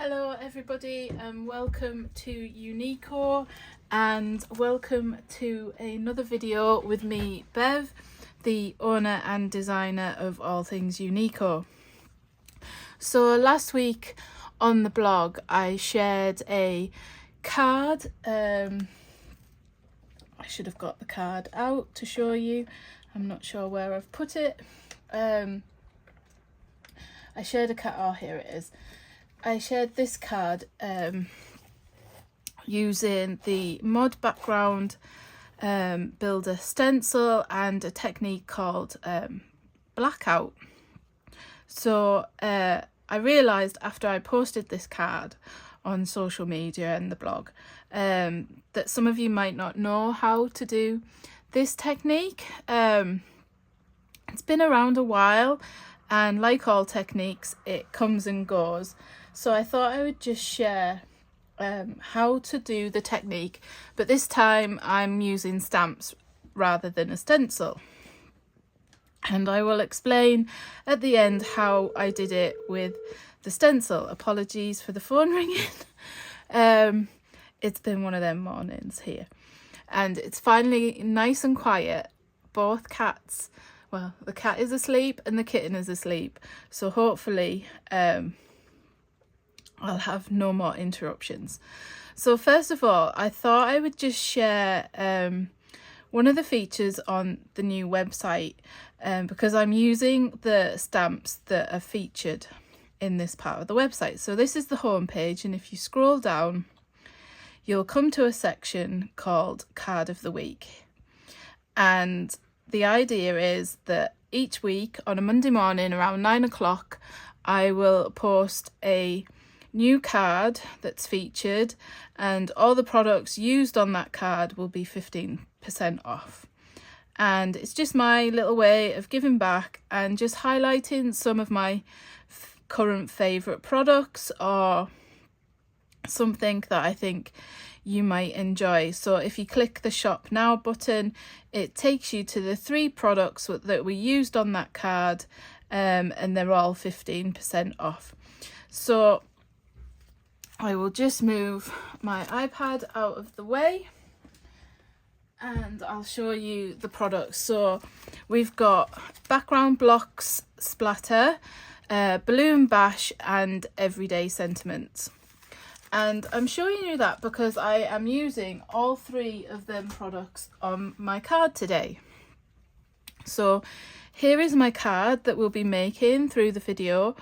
Hello everybody and welcome to Uniko and welcome to another video with me, Bev, the owner and designer of all things Uniko. So last week on the blog I shared a card. I should have got the card out to show you. I'm not sure where I've put it. I shared a card. Oh, here it is. I shared this card using the mod background builder stencil and a technique called Blackout. So I realised after I posted this card on social media and the blog that some of you might not know how to do this technique. It's been around a while, and like all techniques, it comes and goes. So I thought I would just share how to do the technique, but this time I'm using stamps rather than a stencil. And I will explain at the end how I did it with the stencil. Apologies for the phone ringing. It's been one of them mornings here. And it's finally nice and quiet. Both cats, well, the cat is asleep and the kitten is asleep. So hopefully I'll have no more interruptions. So first of all, I thought I would just share one of the features on the new website because I'm using the stamps that are featured in this part of the website. So this is the home page, and if you scroll down, you'll come to a section called Card of the Week. And the idea is that each week on a Monday morning around 9 o'clock, I will post a new card that's featured, and all the products used on that card will be 15% off. And it's just my little way of giving back and just highlighting some of my current favourite products or something that I think you might enjoy. So if you click the shop now button, it takes you to the 3 products that were used on that card, and they're all 15% off. So I will just move my iPad out of the way and I'll show you the products. So we've got background blocks splatter, balloon bash and everyday sentiments. And I'm showing you that because I am using all 3 of them products on my card today. So here is my card that we'll be making through the video.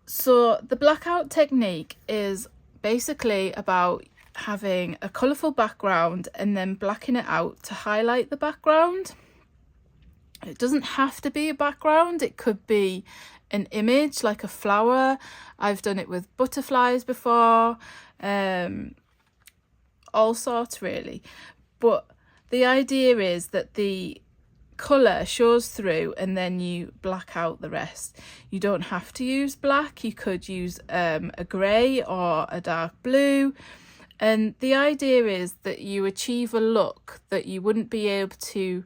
So the blackout technique is basically about having a colourful background and then blacking it out to highlight the background. It doesn't have to be a background, it could be an image like a flower. I've done it with butterflies before, all sorts really. But the idea is that the colour shows through and then you black out the rest. You don't have to use black, you could use a grey or a dark blue, and the idea is that you achieve a look that you wouldn't be able to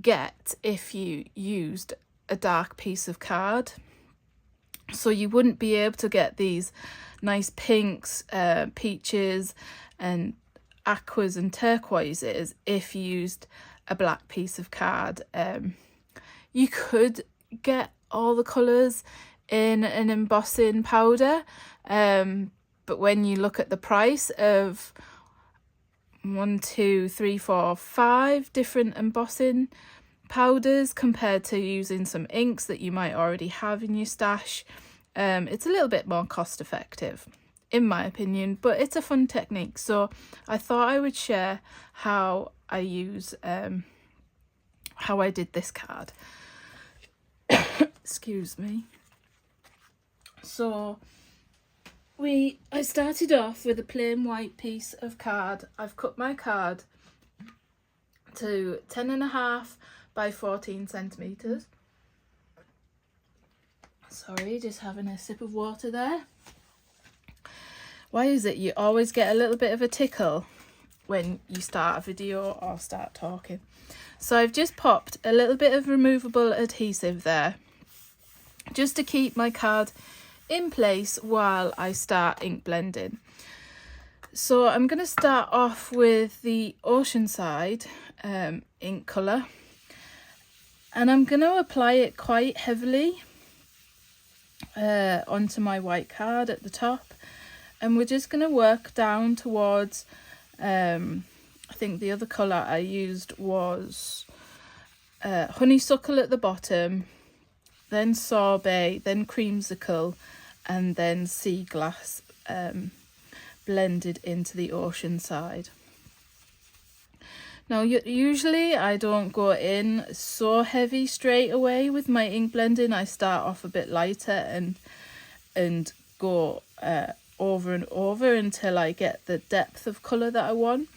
get if you used a dark piece of card. So you wouldn't be able to get these nice pinks, peaches and aquas and turquoises if you used a black piece of card. You could get all the colours in an embossing powder, but when you look at the price of 1, 2, 3, 4, 5 different embossing powders compared to using some inks that you might already have in your stash, it's a little bit more cost effective in my opinion, but it's a fun technique. So I thought I would share how I use how I did this card. Excuse me. So I started off with a plain white piece of card. I've cut my card to 10.5 by 14 centimeters. Sorry, just having a sip of water there. Why is it you always get a little bit of a tickle when you start a video or start talking? So I've just popped a little bit of removable adhesive there just to keep my card in place while I start ink blending. So I'm going to start off with the Oceanside ink colour, and I'm going to apply it quite heavily onto my white card at the top, and we're just going to work down towards, I think the other colour I used was Honeysuckle at the bottom, then Sorbet, then Creamsicle, and then Sea Glass blended into the Oceanside. Now usually I don't go in so heavy straight away with my ink blending. I start off a bit lighter and go over and over until I get the depth of colour that I want.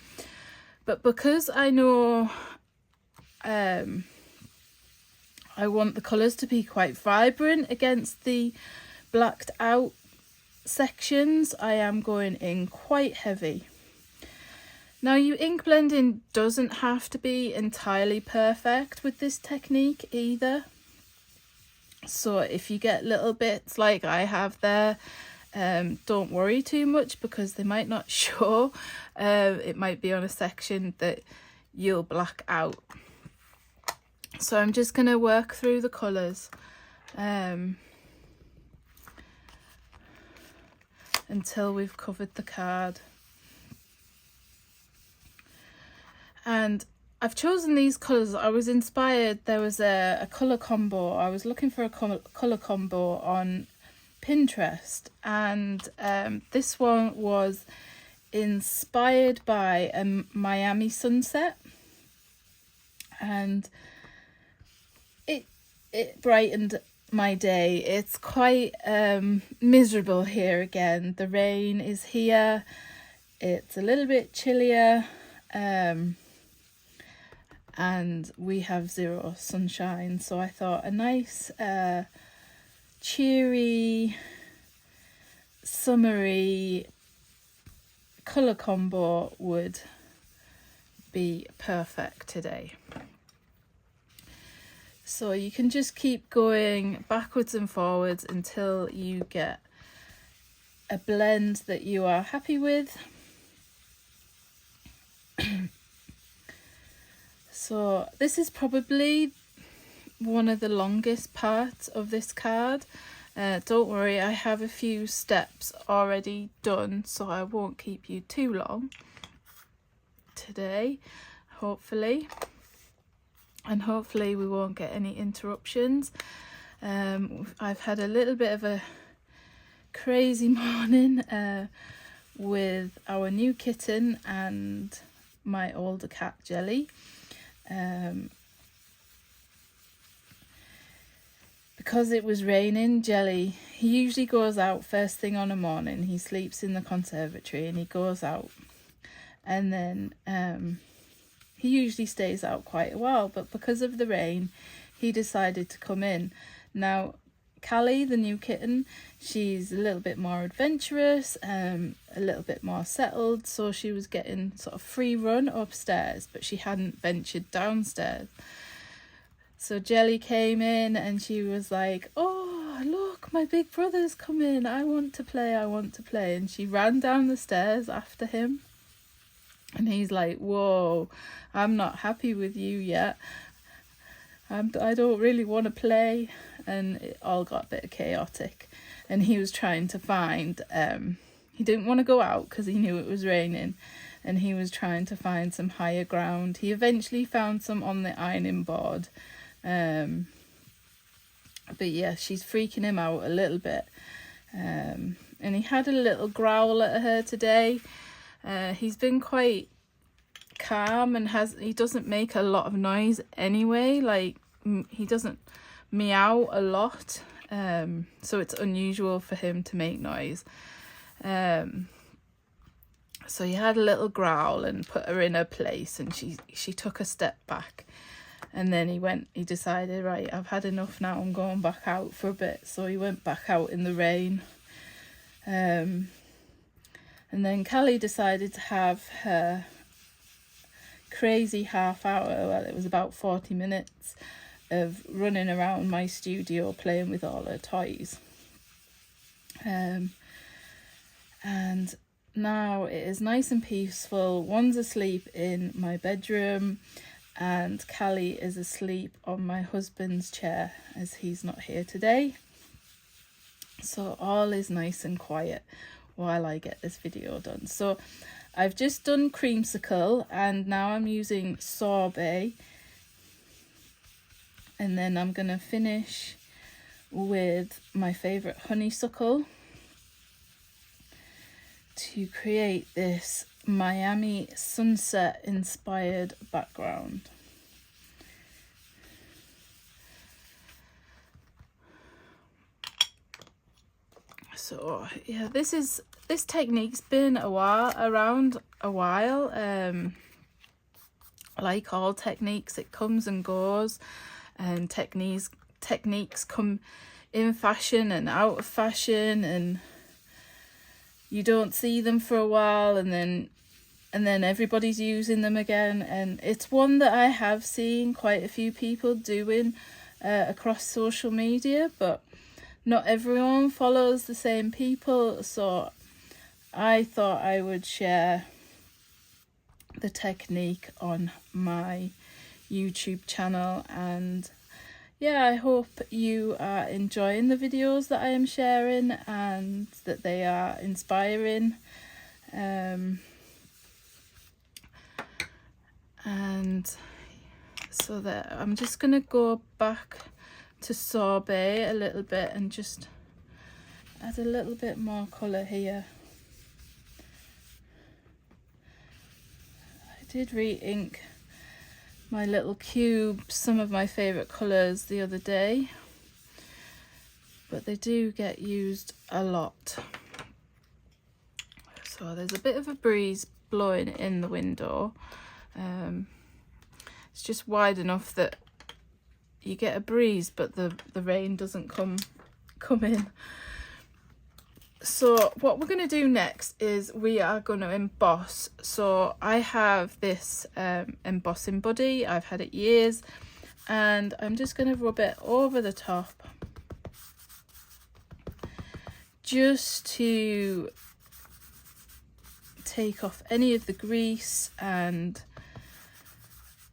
But because I know I want the colours to be quite vibrant against the blacked out sections, I am going in quite heavy. Now, your ink blending doesn't have to be entirely perfect with this technique either. So if you get little bits like I have there, don't worry too much because they might not show. It might be on a section that you'll black out. So I'm just going to work through the colours until we've covered the card. And I've chosen these colours. I was inspired. There was a colour combo. I was looking for a colour combo on Pinterest, and this one was inspired by a Miami sunset, and it brightened my day. It's quite miserable here again. The rain is here. It's a little bit chillier. And we have zero sunshine, so I thought a nice cheery summery colour combo would be perfect today. So you can just keep going backwards and forwards until you get a blend that you are happy with. So this is probably one of the longest parts of this card. Don't worry, I have a few steps already done, so I won't keep you too long today, hopefully. And hopefully we won't get any interruptions. I've had a little bit of a crazy morning with our new kitten and my older cat Jelly. Because it was raining, Jelly, he usually goes out first thing on a morning. He sleeps in the conservatory and he goes out, and then he usually stays out quite a while, but because of the rain he decided to come in. Now Callie, the new kitten, she's a little bit more adventurous, a little bit more settled, so she was getting sort of free run upstairs, but she hadn't ventured downstairs. So Jelly came in and she was like, "Oh, look, my big brother's come in. I want to play, I want to play." And she ran down the stairs after him. And he's like, "Whoa, I'm not happy with you yet. I don't really want to play." And it all got a bit chaotic. And he was trying to find, he didn't want to go out because he knew it was raining. And he was trying to find some higher ground. He eventually found some on the ironing board. But yeah, she's freaking him out a little bit. And he had a little growl at her today. He's been quite calm and he doesn't make a lot of noise anyway. Like, he doesn't meow a lot, so it's unusual for him to make noise. So he had a little growl and put her in her place, and she took a step back, and then he decided, right, I've had enough now, I'm going back out for a bit. So he went back out in the rain. And then Callie decided to have her crazy half hour, well, it was about 40 minutes of running around my studio playing with all her toys. And now it is nice and peaceful. One's asleep in my bedroom and Callie is asleep on my husband's chair as he's not here today. So all is nice and quiet while I get this video done. So I've just done creamsicle and now I'm using sorbet, and then I'm gonna finish with my favorite honeysuckle to create this Miami sunset inspired background. So yeah, this technique's been around a while. Like all techniques, it comes and goes, and techniques come in fashion and out of fashion, and you don't see them for a while and then everybody's using them again. And it's one that I have seen quite a few people doing across social media, but not everyone follows the same people, so I thought I would share the technique on my YouTube channel. And yeah, I hope you are enjoying the videos that I am sharing and that they are inspiring. And so that I'm just going to go back to sorbet a little bit and just add a little bit more colour here. I did re-ink my little cube some of my favourite colours the other day, but they do get used a lot. So there's a bit of a breeze blowing in the window. It's just wide enough that you get a breeze, but the rain doesn't come in. So what we're going to do next is we are going to emboss. So I have this embossing buddy. I've had it years, and I'm just going to rub it over the top just to take off any of the grease and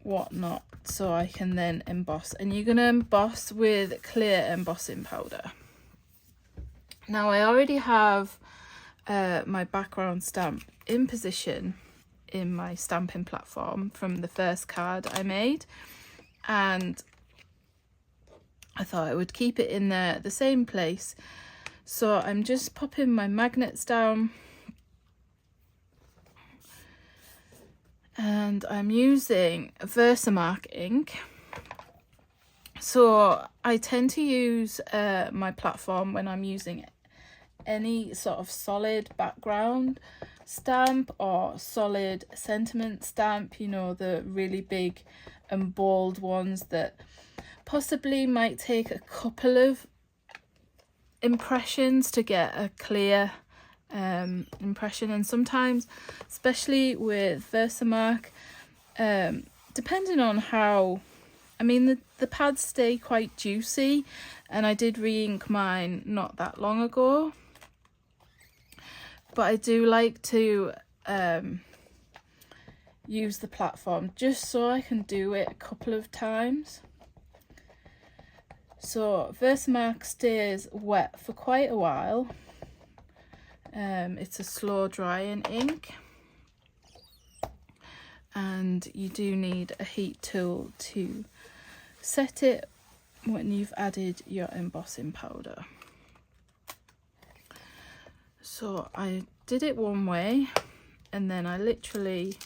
whatnot, so I can then emboss. And you're going to emboss with clear embossing powder. Now I already have my background stamp in position in my stamping platform from the first card I made, and I thought I would keep it in there the same place. So I'm just popping my magnets down, and I'm using Versamark ink. So I tend to use my platform when I'm using any sort of solid background stamp or solid sentiment stamp, you know, the really big and bold ones that possibly might take a couple of impressions to get a clear impression. And sometimes, especially with Versamark, depending on how, I mean, the pads stay quite juicy, and I did re-ink mine not that long ago, but I do like to use the platform just so I can do it a couple of times. So Versamark stays wet for quite a while. It's a slow drying ink, and you do need a heat tool to set it when you've added your embossing powder. So I did it one way, and then I literally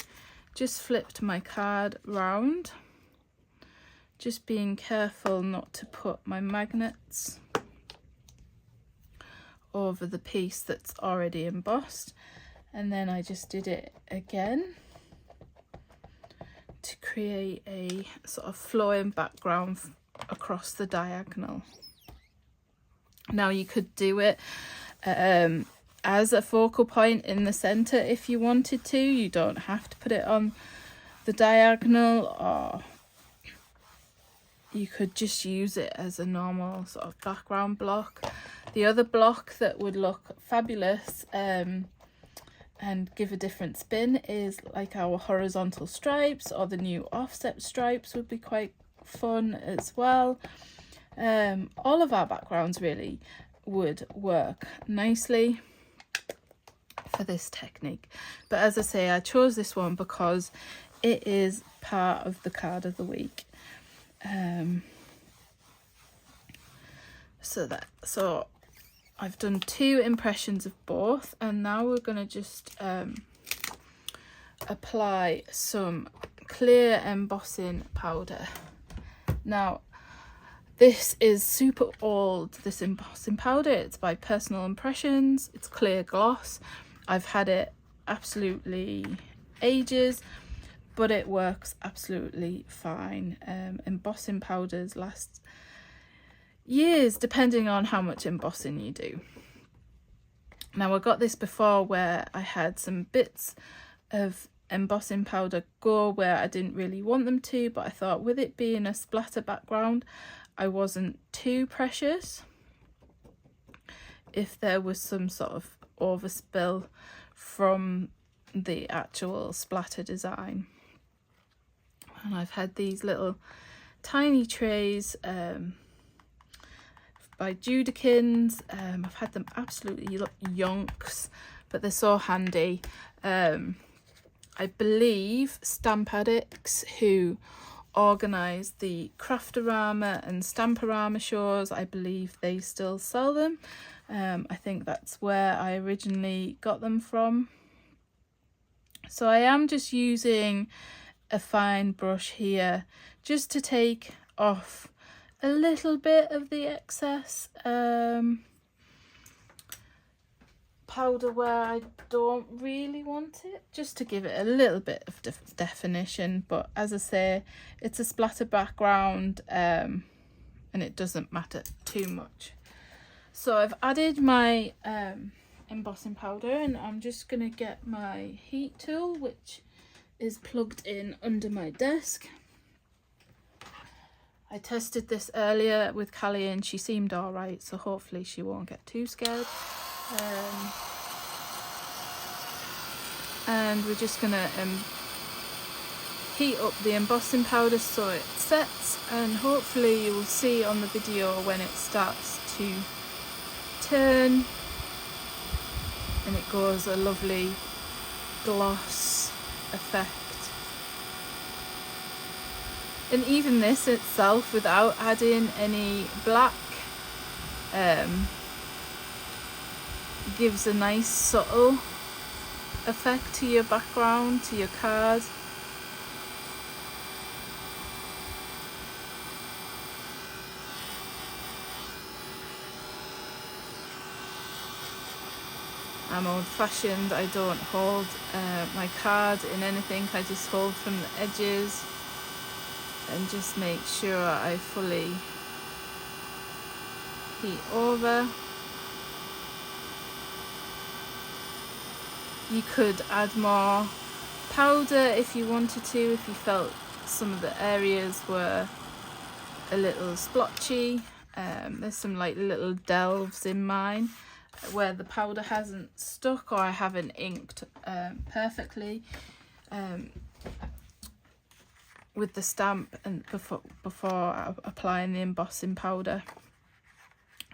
just flipped my card round, just being careful not to put my magnets over the piece that's already embossed. And then I just did it again to create a sort of flowing background across the diagonal. Now you could do it as a focal point in the center if you wanted to. You don't have to put it on the diagonal, or you could just use it as a normal sort of background block. The other block that would look fabulous and give a different spin is like our horizontal stripes, or the new offset stripes would be quite fun as well. All of our backgrounds really would work nicely for this technique, but as I say, I chose this one because it is part of the card of the week. So I've done 2 impressions of both, and now we're going to just apply some clear embossing powder. Now this is super old, this embossing powder. It's by Personal Impressions. It's clear gloss. I've had it absolutely ages, but it works absolutely fine. Embossing powders last years depending on how much embossing you do. Now I got this before where I had some bits of embossing powder go where I didn't really want them to, but I thought with it being a splatter background, I wasn't too precious if there was some sort of overspill from the actual splatter design. And I've had these little tiny trays by Judikins. I've had them absolutely yonks, but they're so handy. I believe Stamp Addicts, who organise the Craftorama and Stamporama shows, I believe they still sell them. I think that's where I originally got them from. So I am just using a fine brush here just to take off a little bit of the excess powder where I don't really want it, just to give it a little bit of definition. But as I say, it's a splatter background and it doesn't matter too much. So I've added my embossing powder, and I'm just going to get my heat tool, which is plugged in under my desk. I tested this earlier with Callie and she seemed alright, so hopefully she won't get too scared. And we're just going to heat up the embossing powder so it sets, and hopefully you will see on the video when it starts to turn and it goes a lovely gloss effect. And even this itself, without adding any black, gives a nice subtle effect to your background, to your card. I'm old-fashioned. I don't hold my card in anything. I just hold from the edges and just make sure I fully heat over. You could add more powder if you wanted to, if you felt some of the areas were a little splotchy. There's some like little delves in mine where the powder hasn't stuck or I haven't inked perfectly with the stamp and before applying the embossing powder.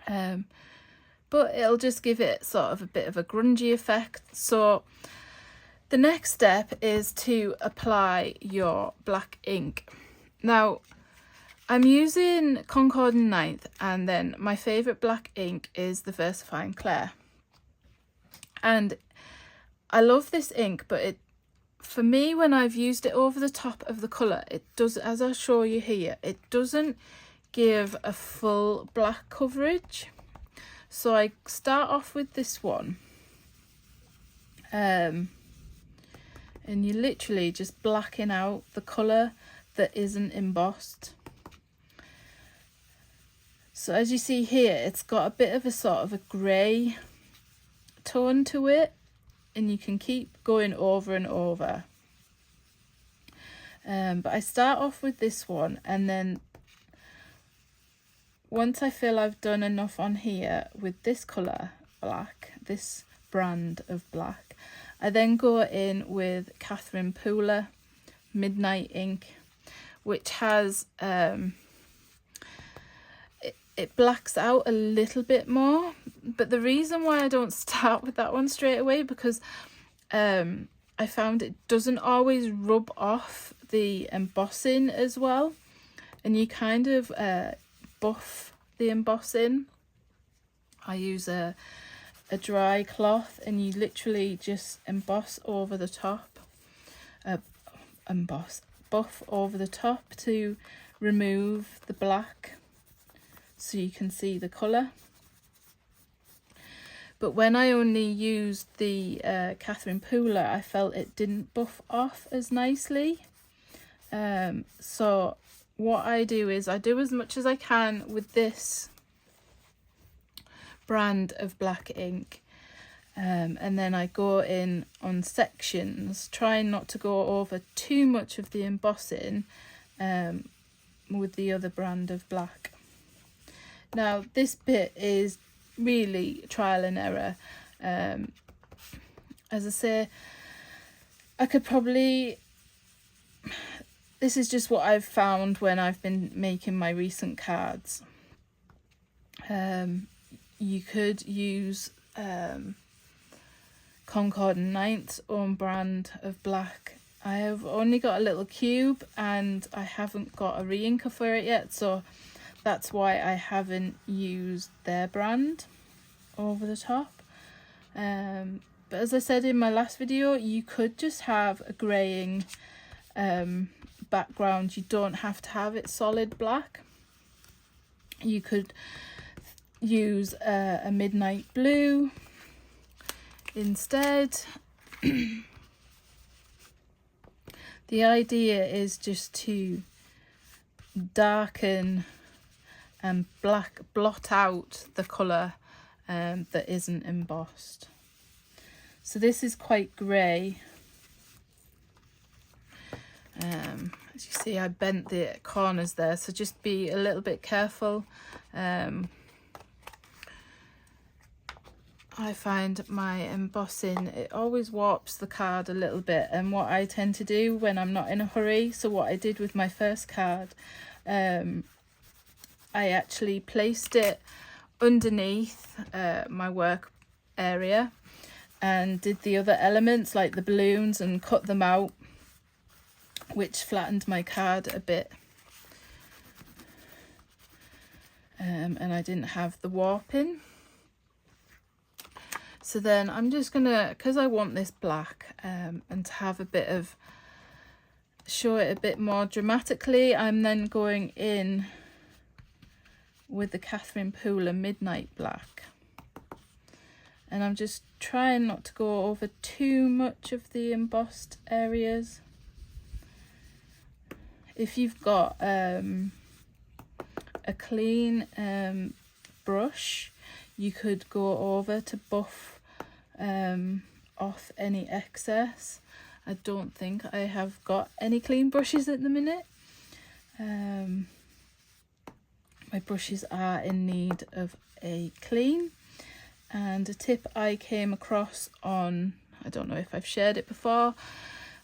But it'll just give it sort of a bit of a grungy effect. So the next step is to apply your black ink. Now I'm using Concord and 9th, and then my favourite black ink is the VersaFine Clair. And I love this ink, but it, for me, when I've used it over the top of the colour, it does, as I'll show you here, it doesn't give a full black coverage. So I start off with this one. And you're literally just blacking out the colour that isn't embossed. So as you see here, it's got a bit of a sort of a grey tone to it, and you can keep going over and over. But I start off with this one, and then once I feel I've done enough on here with this colour, black, this brand of black, I then go in with Catherine Pooler Midnight Ink, which has it blacks out a little bit more. But the reason why I don't start with that one straight away, because I found it doesn't always rub off the embossing as well, and you kind of buff the embossing. I use a dry cloth, and you literally just emboss over the top, buff over the top to remove the black so you can see the colour. But when I only used the Catherine Pooler, I felt it didn't buff off as nicely. So what I do is I do as much as I can with this brand of black ink, and then I go in on sections, trying not to go over too much of the embossing with the other brand of black. Now this bit is really trial and error. As I say, I could probably, this is just what I've found when I've been making my recent cards. You could use Concord and Ninth's own brand of black. I have only got a little cube and I haven't got a re-inker for it yet, so that's why I haven't used their brand over the top. But as I said in my last video, you could just have a greying background. You don't have to have it solid black. You could use a midnight blue instead. The idea is just to darken and blot out the colour that isn't embossed. So this is quite grey. As you see, I bent the corners there, so just be a little bit careful. I find my embossing, it always warps the card a little bit, and what I tend to do when I'm not in a hurry, so what I did with my first card, I actually placed it underneath my work area and did the other elements like the balloons and cut them out, which flattened my card a bit, and I didn't have the warping. So then I'm just gonna, because I want this black and to have a bit of, show it a bit more dramatically, I'm then going in with the Catherine Pooler Midnight Black. And I'm just trying not to go over too much of the embossed areas. If you've got a clean brush, you could go over to buff off any excess. I don't think I have got any clean brushes at the minute. My brushes are in need of a clean, and a tip I came across on, I don't know if I've shared it before,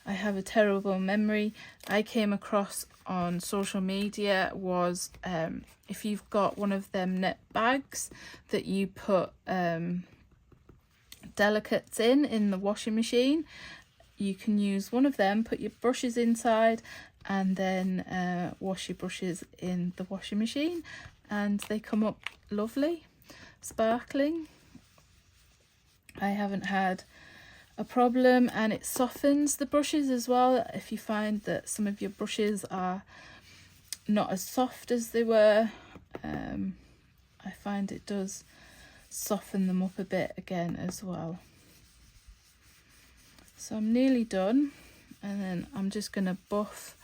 I have a terrible memory, I came across on social media was if you've got one of them net bags that you put delicates in the washing machine, you can use one of them, put your brushes inside, and then wash your brushes in the washing machine, and they come up lovely, sparkling. I haven't had a problem, and it softens the brushes as well. If you find that some of your brushes are not as soft as they were, I find it does soften them up a bit again as well. So I'm nearly done, and then I'm just going to buff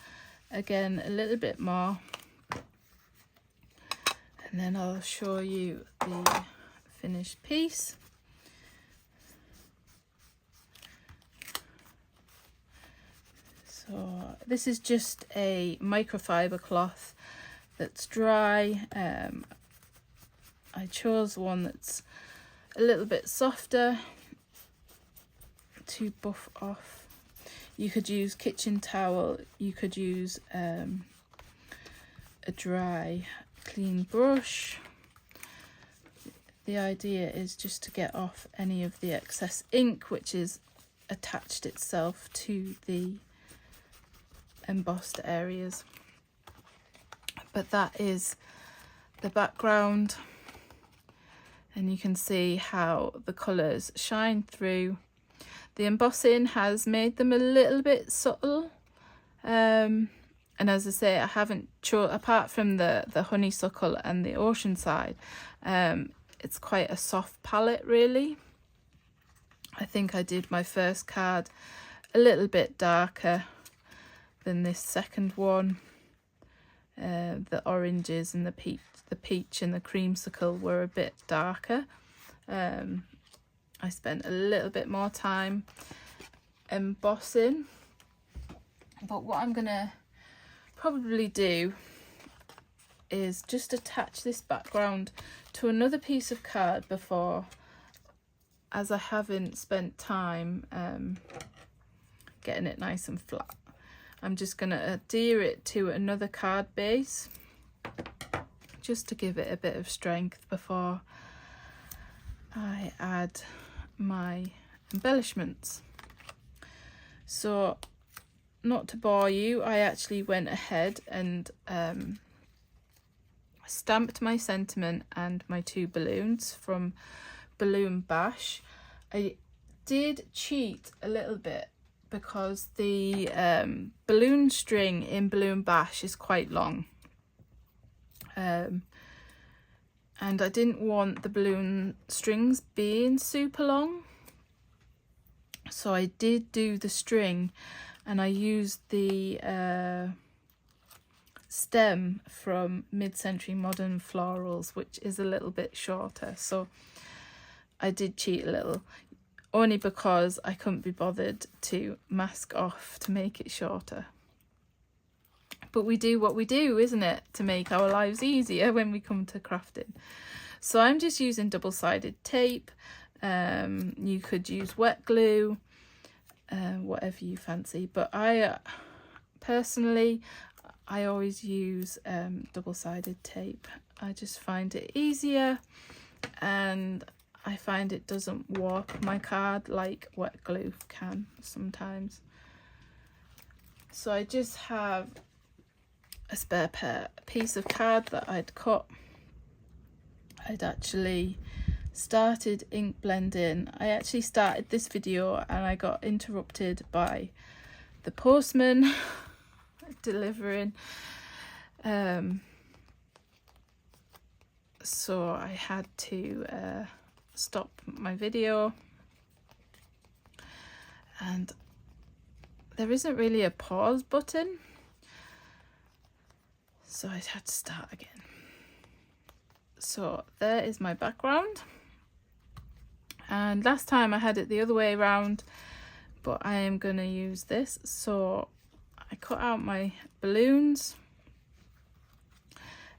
again a little bit more, and then I'll show you the finished piece. So this is just a microfiber cloth that's dry. I chose one that's a little bit softer to buff off. You could use kitchen towel, you could use a dry clean brush. The idea is just to get off any of the excess ink which is attached itself to the embossed areas. But that is the background, and you can see how the colours shine through. The embossing has made them a little bit subtle, and as I say, I haven't apart from the honeysuckle and the oceanside, it's quite a soft palette really. I think I did my first card a little bit darker than this second one. The oranges and the peach and the creamsicle were a bit darker. I spent a little bit more time embossing, but what I'm gonna probably do is just attach this background to another piece of card before, as I haven't spent time getting it nice and flat. I'm just going to adhere it to another card base just to give it a bit of strength before I add my embellishments. So, not to bore you, I actually went ahead and stamped my sentiment and my 2 balloons from Balloon Bash. I did cheat a little bit because the balloon string in Balloon Bash is quite long, and I didn't want the balloon strings being super long, so I did do the string, and I used the stem from Mid-Century Modern Florals, which is a little bit shorter. So I did cheat a little, only because I couldn't be bothered to mask off to make it shorter. But we do what we do, isn't it, to make our lives easier when we come to crafting. So I'm just using double-sided tape. You could use wet glue, whatever you fancy, but I personally I always use double-sided tape. I just find it easier, and I find it doesn't warp my card like wet glue can sometimes. So I just have a spare piece of card that I'd cut. I'd actually started ink blending. I actually started this video and I got interrupted by the postman delivering, so I had to stop my video, and there isn't really a pause button, so I had to start again. So there is my background, and last time I had it the other way around, but I am going to use this. So I cut out my balloons,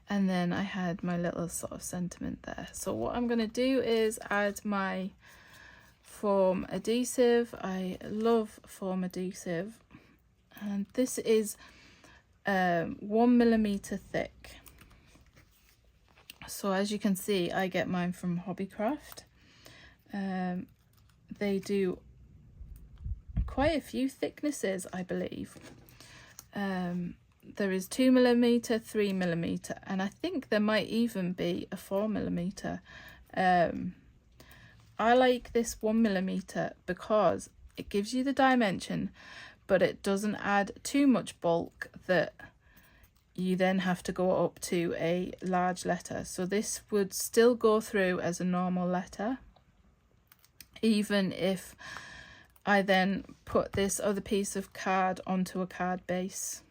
and then I had my little sort of sentiment there. So what I'm going to do is add my foam adhesive. I love foam adhesive, and this is 1mm thick. So as you can see, I get mine from Hobbycraft. They do quite a few thicknesses, I believe. There is 2mm, 3mm, and I think there might even be a 4mm. I like this 1mm because it gives you the dimension, but it doesn't add too much bulk that you then have to go up to a large letter. So this would still go through as a normal letter, even if I then put this other piece of card onto a card base.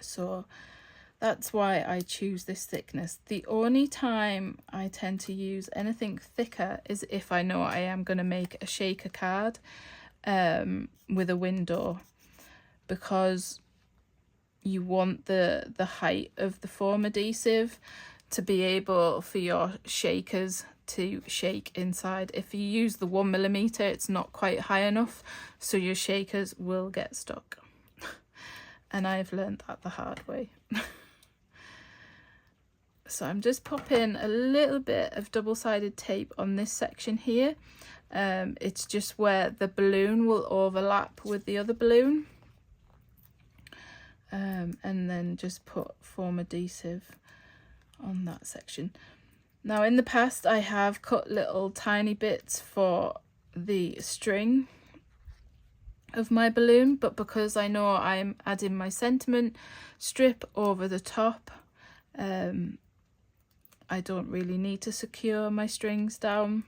So that's why I choose this thickness. The only time I tend to use anything thicker is if I know I am going to make a shaker card with a window, because you want the height of the foam adhesive to be able for your shakers to shake inside. If you use the 1mm, it's not quite high enough, so your shakers will get stuck. And I've learned that the hard way. So I'm just popping a little bit of double-sided tape on this section here. It's just where the balloon will overlap with the other balloon. And then just put foam adhesive on that section. Now in the past I have cut little tiny bits for the string of my balloon, but because I know I'm adding my sentiment strip over the top, I don't really need to secure my strings down.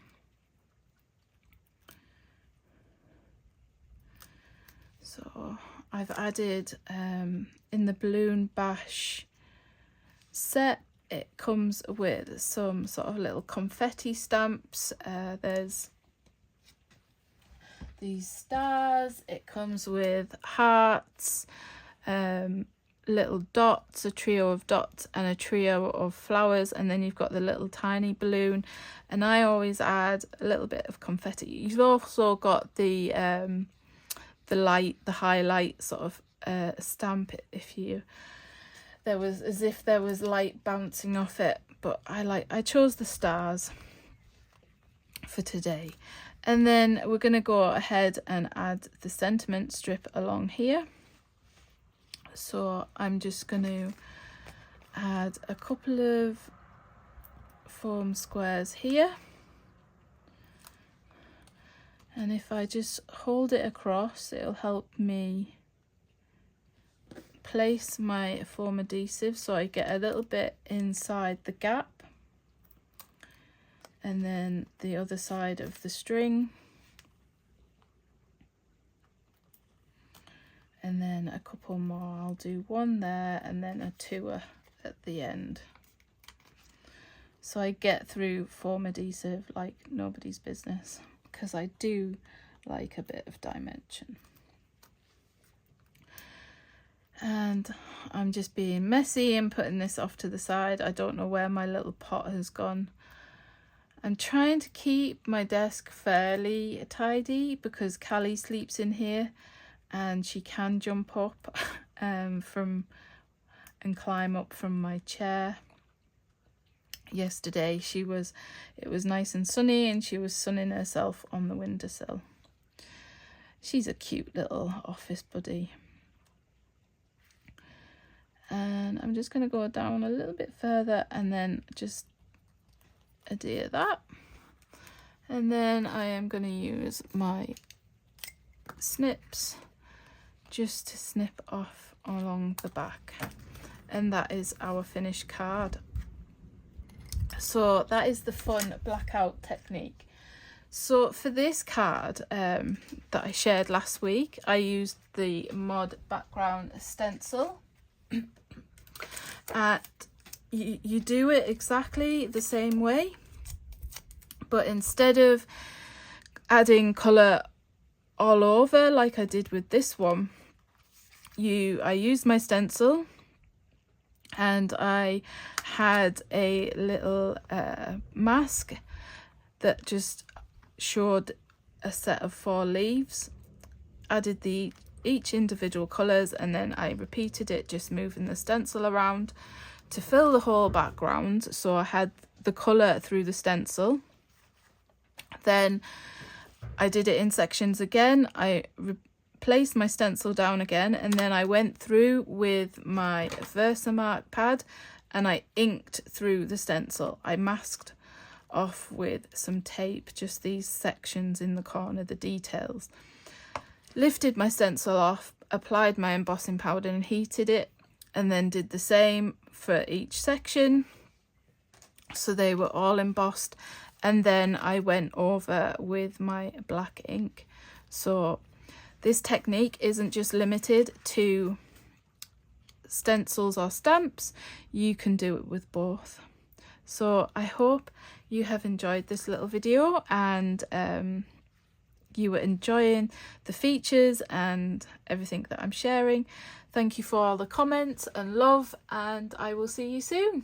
So I've added in the balloon bash set, it comes with some sort of little confetti stamps. There's these stars, it comes with hearts, little dots, a trio of dots and a trio of flowers, and then you've got the little tiny balloon, and I always add a little bit of confetti. You've also got the highlight sort of stamp, if you there was as if there was light bouncing off it, but I chose the stars for today. And then we're going to go ahead and add the sentiment strip along here. So I'm just going to add a couple of foam squares here, and if I just hold it across, it'll help me place my foam adhesive so I get a little bit inside the gap, and then the other side of the string, and then a couple more. I'll do one there and then a two at the end, so I get through foam adhesive like nobody's business, because I do like a bit of dimension. And I'm just being messy and putting this off to the side. I don't know where my little pot has gone. I'm trying to keep my desk fairly tidy because Callie sleeps in here and she can jump up and climb up from my chair. Yesterday it was nice and sunny and she was sunning herself on the windowsill. She's a cute little office buddy. And I'm just going to go down a little bit further and then just adhere that. And then I am going to use my snips just to snip off along the back. And that is our finished card. So that is the fun blackout technique. So for this card that I shared last week, I used the mod background stencil. You do it exactly the same way, but instead of adding colour all over like I did with this one, I used my stencil and I had a little mask that just showed a set of 4 leaves, added each individual colours, and then I repeated it, just moving the stencil around to fill the whole background. So I had the colour through the stencil. Then I did it in sections again. I placed my stencil down again, and then I went through with my Versamark pad and I inked through the stencil. I masked off with some tape just these sections in the corner, the details. Lifted my stencil off, applied my embossing powder and heated it, and then did the same for each section so they were all embossed, and then I went over with my black ink. So this technique isn't just limited to stencils or stamps, you can do it with both. So I hope you have enjoyed this little video, and you were enjoying the features and everything that I'm sharing. Thank you for all the comments and love, and I will see you soon.